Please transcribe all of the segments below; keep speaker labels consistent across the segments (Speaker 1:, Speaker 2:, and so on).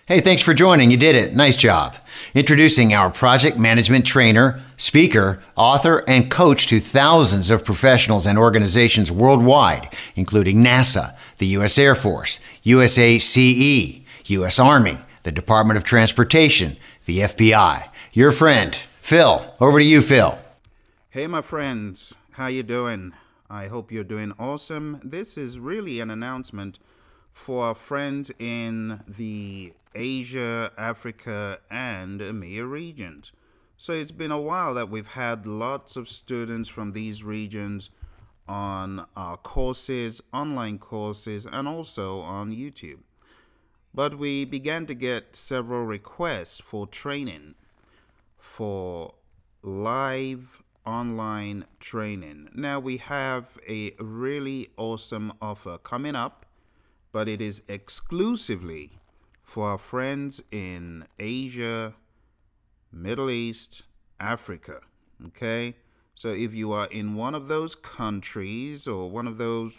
Speaker 1: Hey, thanks for joining. You did it. Nice job. Introducing our project management trainer, speaker, author, and coach to thousands of professionals and organizations worldwide, including NASA, the U.S. Air Force, USACE, U.S. Army, the Department of Transportation, the FBI. Your friend, Phil. Over to you, Phil.
Speaker 2: Hey, my friends. How you doing? I hope you're doing awesome. This is really an announcement for our friends in the Asia, Africa, and EMEA regions. So it's been a while that we've had lots of students from these regions on our courses, online courses, and also on YouTube. But we began to get several requests for training, for live online training. Now we have a really awesome offer coming up, but it is exclusively for our friends in Asia, Middle East, Africa. Okay? So if you are in one of those countries or one of those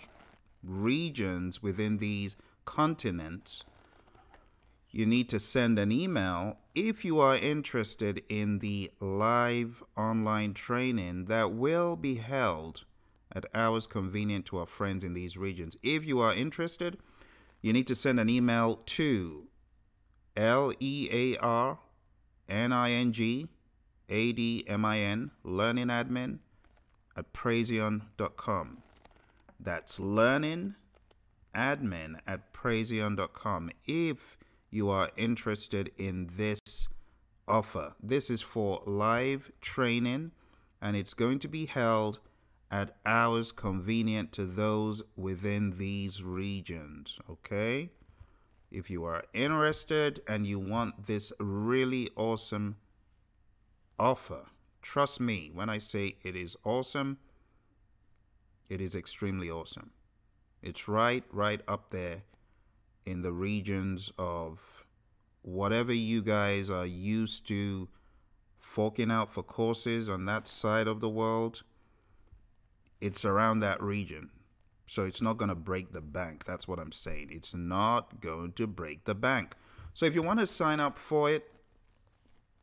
Speaker 2: regions within these continents, you need to send an email if you are interested in the live online training that will be held at hours convenient to our friends in these regions. If you are interested, you need to send an email to learningadmin, learningadmin at Praizion.com. That's learningadmin at Praizion.com. If you are interested in this offer, this is for live training, and it's going to be held at hours convenient to those within these regions. Okay? If you are interested and you want this really awesome offer, trust me when I say it is awesome, it is extremely awesome. It's right up there in the regions of whatever you guys are used to forking out for courses on that side of the world. It's around that region. So it's not going to break the bank. That's what I'm saying. It's not going to break the bank. So if you want to sign up for it,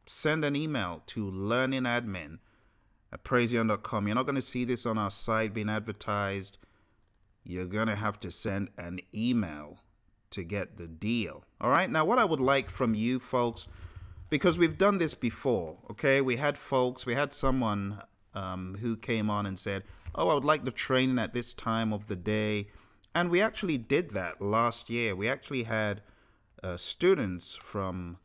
Speaker 2: send an email to learningadmin at Praizion.com. You're not going to see this on our site being advertised. You're going to have to send an email to get the deal. All right. Now, what I would like from you folks, because we've done this before, okay? We had someone who came on and said, oh, I would like the training at this time of the day. And we actually did that last year. We actually had students from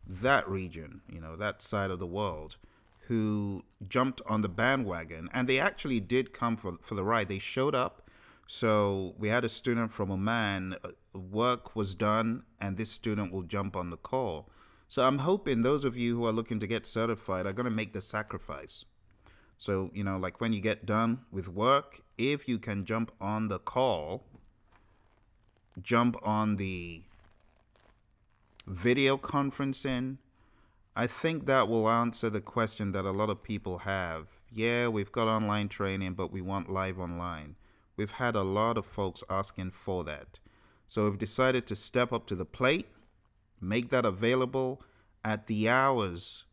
Speaker 2: that region, that side of the world, who jumped on the bandwagon. And they actually did come for the ride. They showed up. So we had a student from Oman, work was done, and this student will jump on the call. So I'm hoping those of you who are looking to get certified are going to make the sacrifice. So, like when you get done with work, if you can jump on the call, jump on the video conferencing, I think that will answer the question that a lot of people have. Yeah, we've got online training, but we want live online. We've had a lot of folks asking for that. So we've decided to step up to the plate, make that available at the hours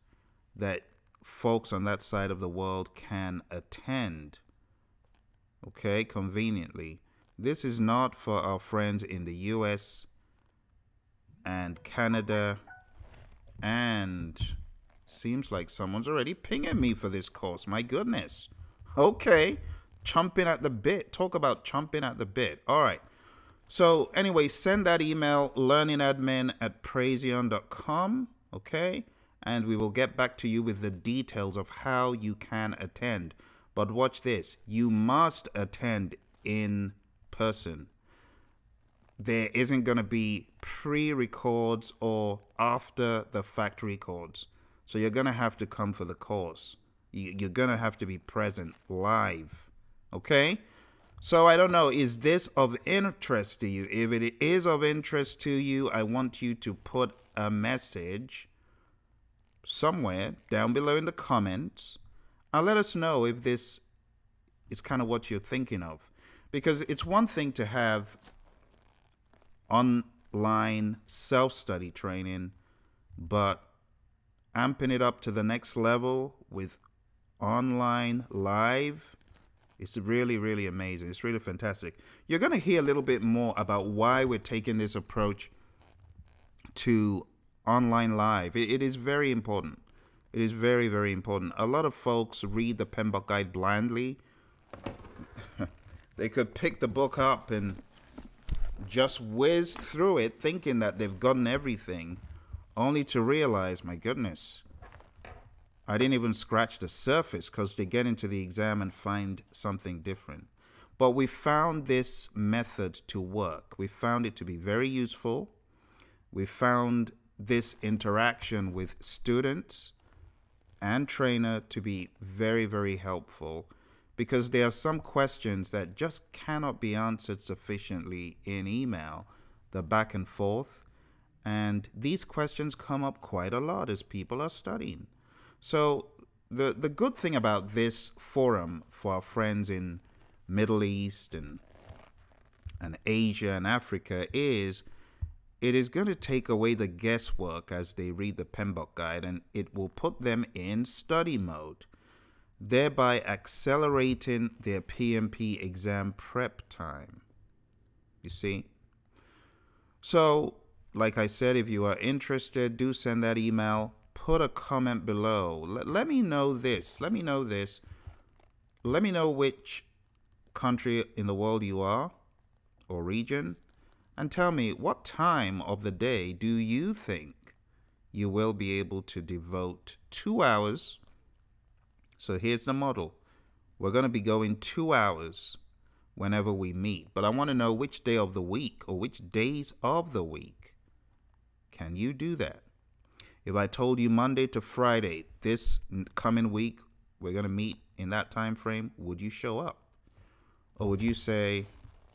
Speaker 2: that folks on that side of the world can attend, okay, conveniently. This is not for our friends in the US and Canada, and seems like someone's already pinging me for this course. My goodness. Okay, chomping at the bit. Talk about chomping at the bit. All right. So anyway, send that email, learningadmin at Praizion.com, okay? And we will get back to you with the details of how you can attend. But watch this. You must attend in person. There isn't going to be pre-records or after-the-fact records. So you're going to have to come for the course. You're going to have to be present live. Okay? So I don't know. Is this of interest to you? If it is of interest to you, I want you to put a message somewhere down below in the comments and let us know if this is kind of what you're thinking of. Because it's one thing to have offline self-study training, but amping it up to the next level with online live. It's really, really amazing. It's really fantastic. You're going to hear a little bit more about why we're taking this approach to online live. It is very important. It is very, very important. A lot of folks read the PMBOK guide blindly. They could pick the book up and just whiz through it thinking that they've gotten everything, only to realize, my goodness, I didn't even scratch the surface, because they get into the exam and find something different. But we found this method to work. We found it to be very useful. We found this interaction with students and trainer to be very, very helpful, because there are some questions that just cannot be answered sufficiently in email, the back and forth. And these questions come up quite a lot as people are studying. So the good thing about this forum for our friends in Middle East and Asia and Africa is it is going to take away the guesswork as they read the PMBOK guide, and it will put them in study mode, thereby accelerating their PMP exam prep time. You see? So, like I said, if you are interested, do send that email. Put a comment below. Let me know this. Let me know this. Let me know which country in the world you are or region. And tell me, what time of the day do you think you will be able to devote 2 hours? So here's the model. We're going to be going 2 hours whenever we meet. But I want to know which day of the week or which days of the week. Can you do that? If I told you Monday to Friday, this coming week, we're going to meet in that time frame, would you show up? Or would you say,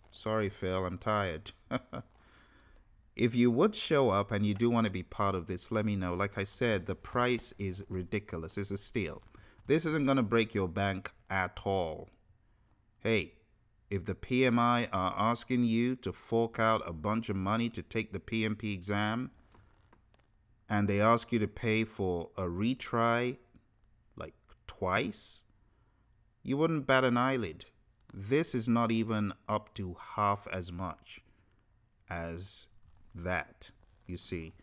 Speaker 2: sorry, Phil, I'm tired? If you would show up and you do want to be part of this, let me know. Like I said, the price is ridiculous. It's a steal. This isn't going to break your bank at all. Hey, if the PMI are asking you to fork out a bunch of money to take the PMP exam, and they ask you to pay for a retry like twice, you wouldn't bat an eyelid. This is not even up to half as much as that, you see.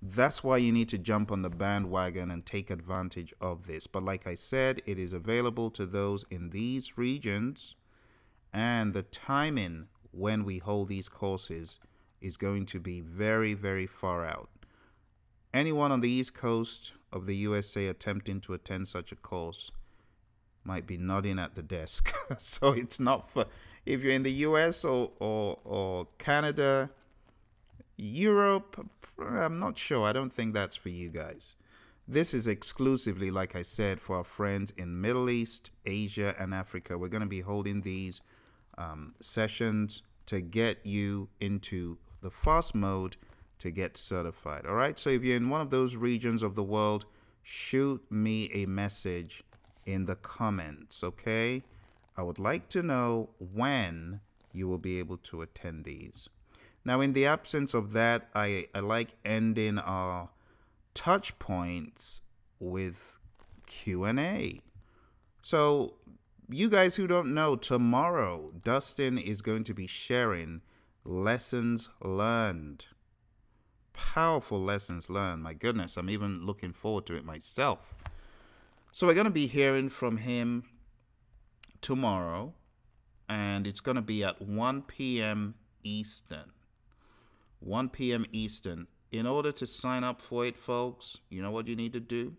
Speaker 2: That's why you need to jump on the bandwagon and take advantage of this. But like I said, it is available to those in these regions, and the timing when we hold these courses is going to be very, very far out. Anyone on the East Coast of the USA attempting to attend such a course might be nodding at the desk. So it's not for, if you're in the US or Canada, Europe, I'm not sure. I don't think that's for you guys. This is exclusively, like I said, for our friends in Middle East, Asia, and Africa. We're going to be holding these sessions to get you into the fast mode to get certified. All right. So if you're in one of those regions of the world, shoot me a message in the comments. Okay. I would like to know when you will be able to attend these. Now, in the absence of that, I like ending our touch points with Q&A. So you guys who don't know, tomorrow, Dustin is going to be sharing lessons learned. Powerful lessons learned. My goodness, I'm even looking forward to it myself. So we're going to be hearing from him tomorrow, and it's going to be at 1 p.m. Eastern. 1 p.m. Eastern. In order to sign up for it, folks, you know what you need to do?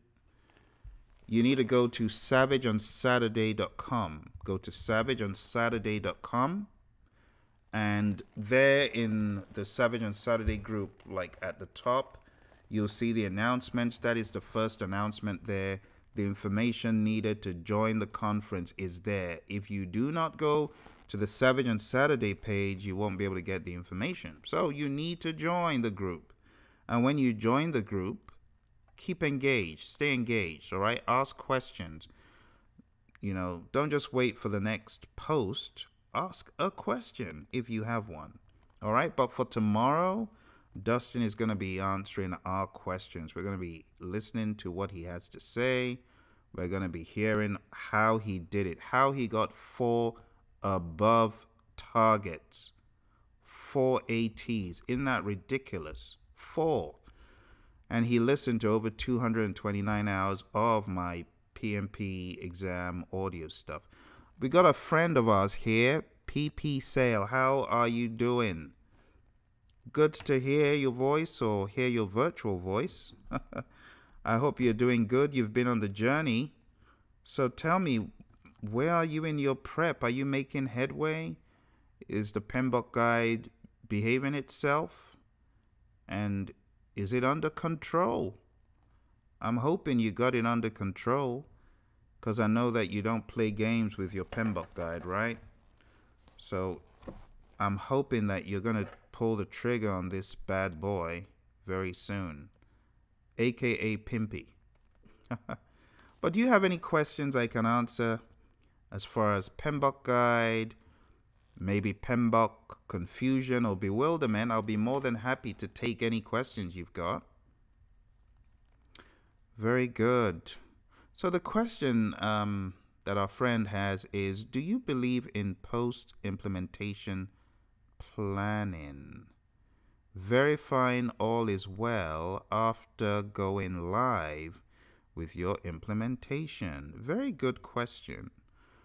Speaker 2: You need to go to savageonsaturday.com. Go to savageonsaturday.com. And there in the Savage on Saturday group, like at the top, you'll see the announcements. That is the first announcement there. The information needed to join the conference is there. If you do not go to the Savage on Saturday page, you won't be able to get the information. So you need to join the group. And when you join the group, keep engaged, stay engaged, all right? Ask questions. You know, don't just wait for the next post. Ask a question if you have one. All right. But for tomorrow, Dustin is going to be answering our questions. We're going to be listening to what he has to say. We're going to be hearing how he did it, how he got 4 above targets, 4 ATs. Isn't that ridiculous? 4. And he listened to over 229 hours of my PMP exam audio stuff. We got a friend of ours here, PP Sale. How are you doing? Good to hear your voice, or hear your virtual voice. I hope you're doing good. You've been on the journey. So tell me, where are you in your prep? Are you making headway? Is the PMBOK guide behaving itself? And is it under control? I'm hoping you got it under control, because I know that you don't play games with your PMBOK guide, right? So I'm hoping that you're going to pull the trigger on this bad boy very soon, aka Pimpy. But do you have any questions I can answer as far as PMBOK guide, maybe PMBOK confusion or bewilderment? I'll be more than happy to take any questions you've got. Very good. So the question that our friend has is, do you believe in post-implementation planning, verifying all is well after going live with your implementation? Very good question.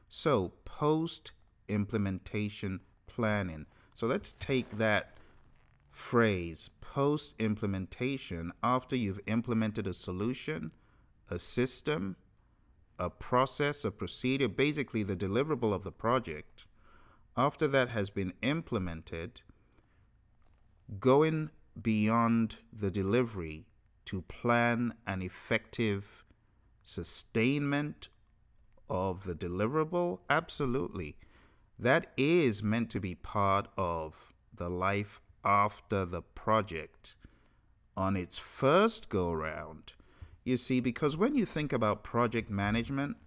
Speaker 2: So post-implementation planning. So let's take that phrase, post-implementation, after you've implemented a solution, a system, a process, a procedure, basically the deliverable of the project. After that has been implemented, going beyond the delivery to plan an effective sustainment of the deliverable? Absolutely. That is meant to be part of the life after the project on its first go round. You see, because when you think about project management,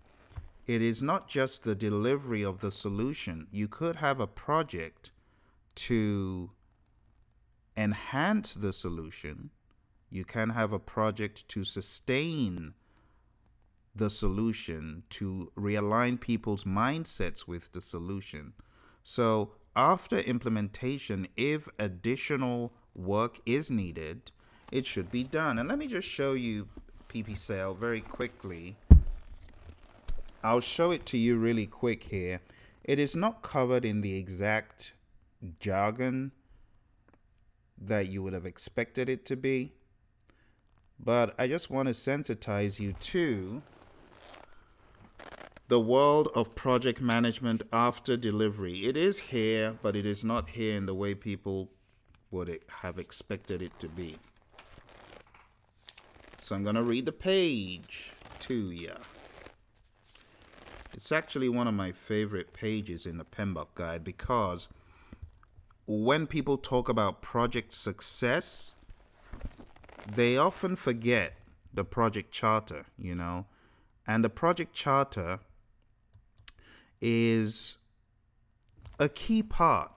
Speaker 2: it is not just the delivery of the solution. You could have a project to enhance the solution. You can have a project to sustain the solution, to realign people's mindsets with the solution. So after implementation, if additional work is needed, it should be done. And let me just show you PP Sale very quickly. I'll show it to you really quick here. It is not covered in the exact jargon that you would have expected it to be, but I just want to sensitize you to the world of project management after delivery. It is here, but it is not here in the way people would have expected it to be. So I'm going to read the page to you. It's actually one of my favorite pages in the PMBOK guide, because when people talk about project success, they often forget the project charter, you know. And the project charter is a key part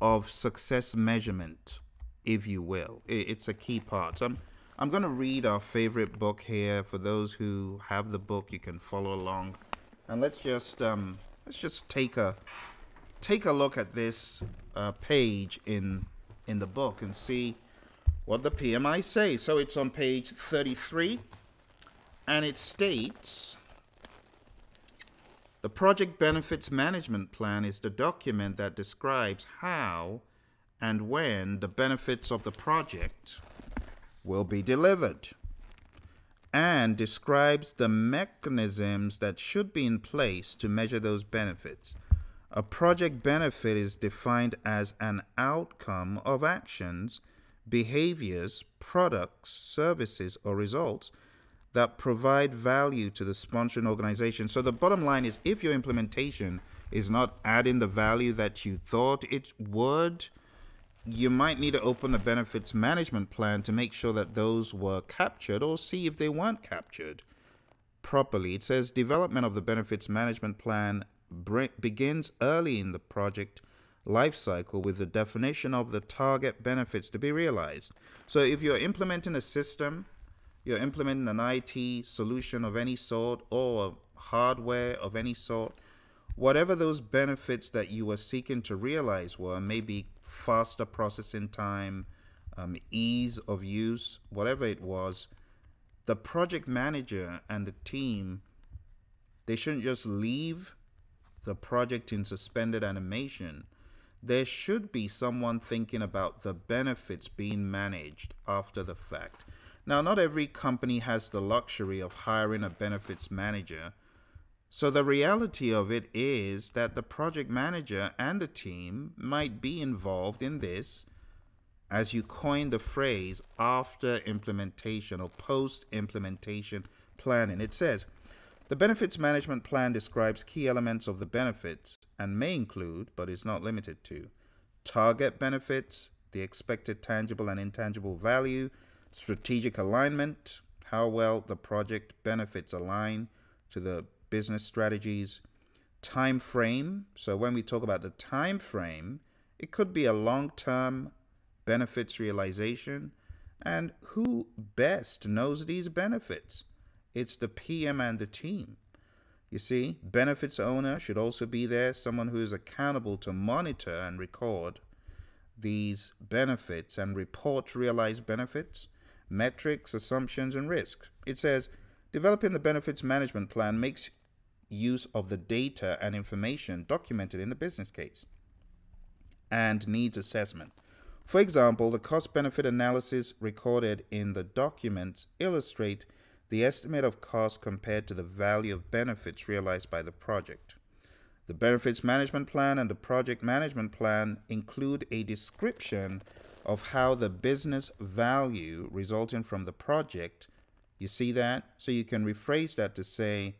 Speaker 2: of success measurement, if you will. It's a key part. So I'm going to read our favorite book here. For those who have the book, you can follow along. And let's just take a look at this page in the book and see what the PMI say. So it's on page 33, and it states, the Project Benefits Management Plan is the document that describes how and when the benefits of the project will be delivered, and describes the mechanisms that should be in place to measure those benefits. A project benefit is defined as an outcome of actions, behaviors, products, services, or results that provide value to the sponsoring organization. So the bottom line is, if your implementation is not adding the value that you thought it would, you might need to open a benefits management plan to make sure that those were captured, or see if they weren't captured properly. It says development of the benefits management plan begins early in the project life cycle with the definition of the target benefits to be realized. So if you're implementing a system, you're implementing an IT solution of any sort or hardware of any sort, whatever those benefits that you were seeking to realize were, maybe faster processing time, ease of use, whatever it was, the project manager and the team, they shouldn't just leave the project in suspended animation. There should be someone thinking about the benefits being managed after the fact. Now, not every company has the luxury of hiring a benefits manager. So the reality of it is that the project manager and the team might be involved in this, as you coined the phrase, after implementation or post-implementation planning. It says, the benefits management plan describes key elements of the benefits and may include, but is not limited to, target benefits, the expected tangible and intangible value, strategic alignment, how well the project benefits align to the business strategies, time frame. So when we talk about the time frame, it could be a long-term benefits realization, and who best knows these benefits? It's the PM and the team. You see, benefits owner should also be there, someone who is accountable to monitor and record these benefits and report realized benefits, metrics, assumptions, and risk. It says, developing the benefits management plan makes use of the data and information documented in the business case and needs assessment. For example, the cost-benefit analysis recorded in the documents illustrate the estimate of cost compared to the value of benefits realized by the project. The benefits management plan and the project management plan include a description of how the business value resulting from the project, you see that? So you can rephrase that to say,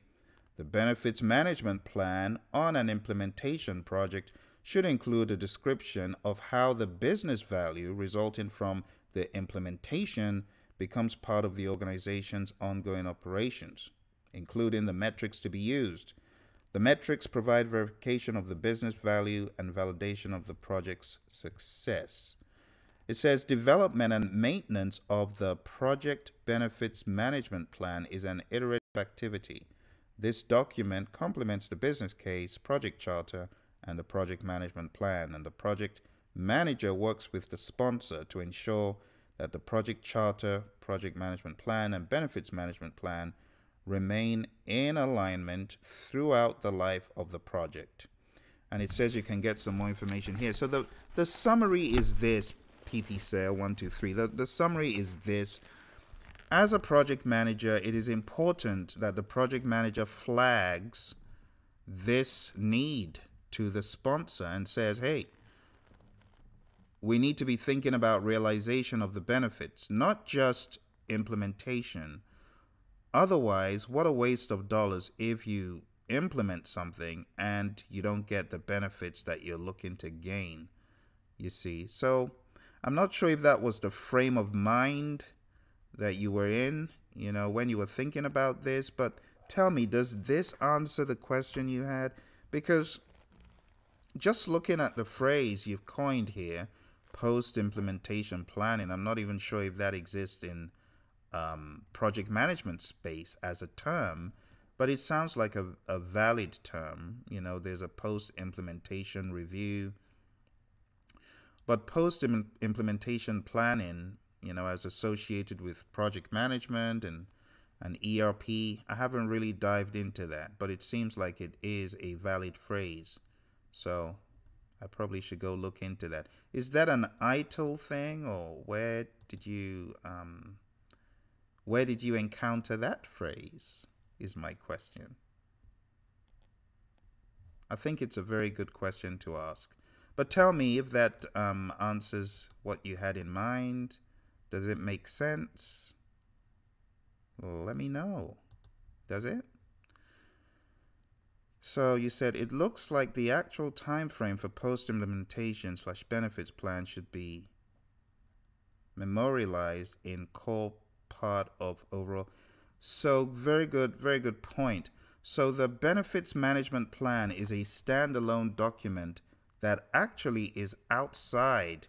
Speaker 2: the benefits management plan on an implementation project should include a description of how the business value resulting from the implementation becomes part of the organization's ongoing operations, including the metrics to be used. The metrics provide verification of the business value and validation of the project's success. It says development and maintenance of the project benefits management plan is an iterative activity. This document complements the business case, project charter, and the project management plan, and the project manager works with the sponsor to ensure that the project charter, project management plan, and benefits management plan remain in alignment throughout the life of the project. And it says you can get some more information here. So the summary is this, PP Sale 123. The summary is this. As a project manager, it is important that the project manager flags this need to the sponsor and says, hey, we need to be thinking about realization of the benefits, not just implementation. Otherwise, what a waste of dollars if you implement something and you don't get the benefits that you're looking to gain, you see. So I'm not sure if that was the frame of mind that you were in, you know, when you were thinking about this, but tell me, does this answer the question you had? Because just looking at the phrase you've coined here, post-implementation planning, I'm not even sure if that exists in project management space as a term, but it sounds like a valid term. You know, there's a post-implementation review. But post-implementation planning, you know, as associated with project management and ERP, I haven't really dived into that, but it seems like it is a valid phrase. So I probably should go look into that. Is that an ITIL thing, or where did you encounter that phrase, is my question. I think it's a very good question to ask. But tell me if that answers what you had in mind. Does it make sense? Let me know. Does it? So you said it looks like the actual time frame for post-implementation / benefits plan should be memorialized in core part of overall. So very good point. So the benefits management plan is a standalone document that actually is outside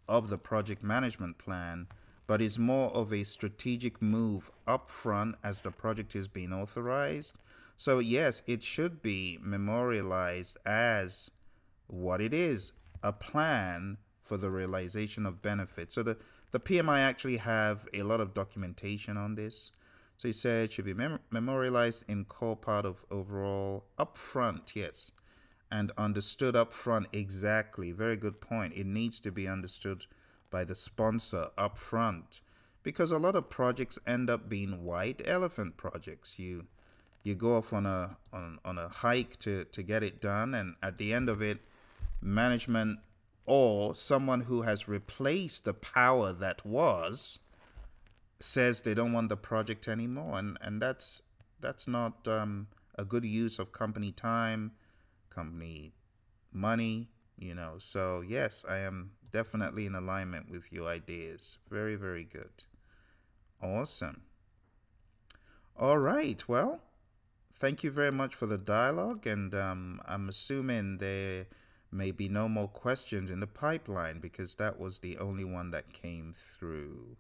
Speaker 2: of the project management plan, but is more of a strategic move upfront as the project is being authorized. So yes, it should be memorialized as what it is, a plan for the realization of benefits. So the PMI actually have a lot of documentation on this. So he said it should be memorialized in core part of overall upfront, yes, and understood upfront. Exactly, very good point. It needs to be understood by the sponsor upfront, because a lot of projects end up being white elephant projects. You go off on a hike to get it done, and at the end of it, management or someone who has replaced the power that was says they don't want the project anymore, and that's not a good use of company time, company money, you know. So yes, I am definitely in alignment with your ideas. Very, very good. Awesome. All right, well, thank you very much for the dialogue, and I'm assuming there may be no more questions in the pipeline, because that was the only one that came through.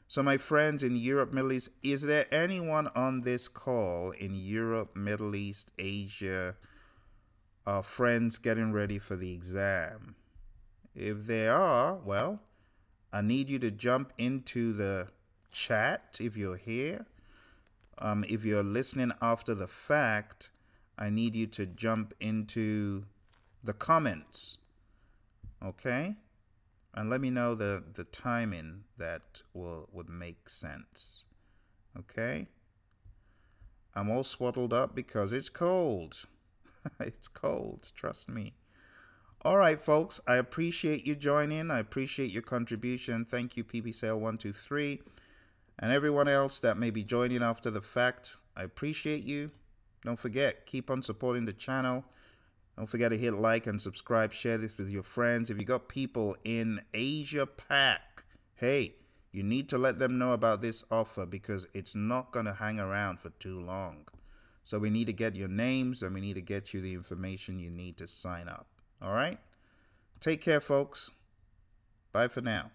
Speaker 2: So my friends in Europe, Middle East, is there anyone on this call in Europe, Middle East, Asia, friends getting ready for the exam? If there are, well, I need you to jump into the chat if you're here. If you're listening after the fact, I need you to jump into the comments, okay? And let me know the timing that would make sense, okay? I'm all swaddled up because it's cold. It's cold, trust me. All right, folks, I appreciate you joining. I appreciate your contribution. Thank you, PPSale123. And everyone else that may be joining after the fact, I appreciate you. Don't forget, keep on supporting the channel. Don't forget to hit like and subscribe. Share this with your friends. If you got people in Asia Pac, hey, you need to let them know about this offer, because it's not going to hang around for too long. So we need to get your names, and we need to get you the information you need to sign up. All right? Take care, folks. Bye for now.